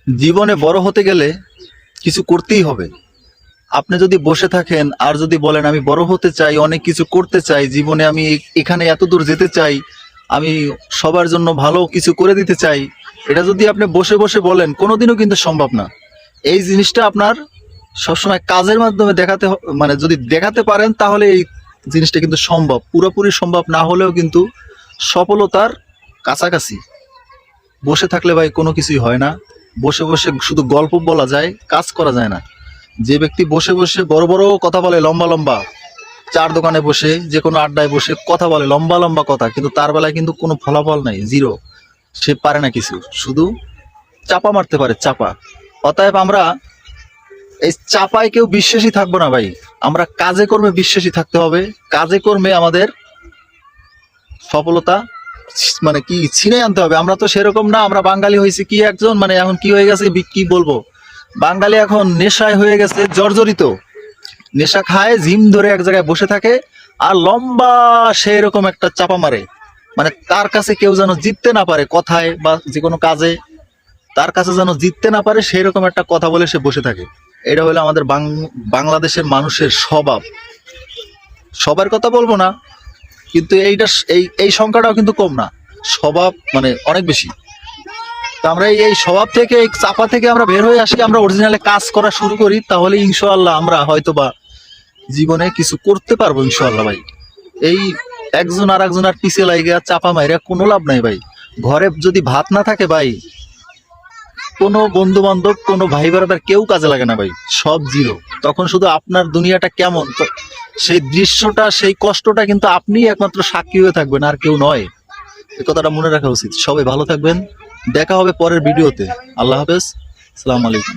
জীবনে বড় হতে গেলে কিছু করতেই হবে। আপনি যদি বসে থাকেন আর যদি বলেন আমি বড় হতে চাই, অনেক কিছু করতে চাই জীবনে, আমি এখানে এত দূর যেতে চাই, আমি সবার জন্য ভালো কিছু করে দিতে চাই, এটা যদি আপনি বসে বসে বলেন কোনোদিনও কিন্তু সম্ভব না। এই জিনিসটা আপনার সবসময় কাজের মাধ্যমে মানে যদি দেখাতে পারেন তাহলে এই জিনিসটা কিন্তু সম্ভব, পুরোপুরি সম্ভব না হলেও কিন্তু সফলতার কাছাকাছি। বসে থাকলে ভাই কোনো কিছুই হয় না। বসে বসে শুধু গল্প বলা যায়, কাজ করা যায় না। যে ব্যক্তি বসে বসে বড় বড় কথা বলে, লম্বা লম্বা, চার দোকানে বসে যে কোনো আড্ডায় বসে কথা বলে লম্বা লম্বা কথা, কিন্তু তার বেলায় কিন্তু কোনো ফলাফল নাই, জিরো। সে পারে না কিছু, শুধু চাপা মারতে পারে, চাপা। অতএব আমরা এই চাপায় কেউ বিশ্বাসী থাকবো না ভাই, আমরা কাজে কর্মে বিশ্বাসী থাকতে হবে। কাজে কর্মে আমাদের সফলতা মানে কি ছিনে আনতে হবে। আমরা তো সেরকম না, আমরা বাঙালি হয়েছি কি একজন, মানে এখন কি হয়ে গেছে কি বলবো, বাঙালি এখন নেশায় হয়ে গেছে জর্জরিত। নেশা খায়, জিম ধরে এক জায়গায় বসে থাকে আর লম্বা সেরকম একটা চাপা মারে, মানে তার কাছে কেউ যেন জিততে না পারে কথায় বা যে কোনো কাজে, তার কাছে যেন জিততে না পারে সেরকম একটা কথা বলে সে বসে থাকে। এটা হলো আমাদের বাংলাদেশের মানুষের স্বভাব। সবার কথা বলবো না, কিন্তু এইটা এই সংখ্যাটাও কিন্তু কম না, স্বভাব মানে অনেক বেশি। তো আমরা এই স্বভাব থেকে, এই চাপা থেকে আমরা বের হয়ে আসি, আমরা অরিজিনালে কাজ করা শুরু করি, তাহলে ইনশাআল্লাহ আমরা হয়তোবা জীবনে কিছু করতে পারবো ইনশাআল্লাহ ভাই। এই একজন আর একজনের পিছিয়ে লাগিয়া চাপা মাইরা কোনো লাভ নাই ভাই। ঘরে যদি ভাত না থাকে ভাই, কোনো বন্ধু বান্ধব, কোনো ভাই ব্রাদার কেউ কাজে লাগে না ভাই, সব জিরো। তখন শুধু আপনার দুনিয়াটা কেমন, তো সেই দৃশ্যটা, সেই কষ্টটা কিন্তু আপনিই একমাত্র সাক্ষী হয়ে থাকবেন, আর কেউ নয়। এই কথাটা মনে রাখা উচিত। সবাই ভালো থাকবেন, দেখা হবে পরের ভিডিওতে। আল্লাহ হাফেজ, আসসালামু আলাইকুম।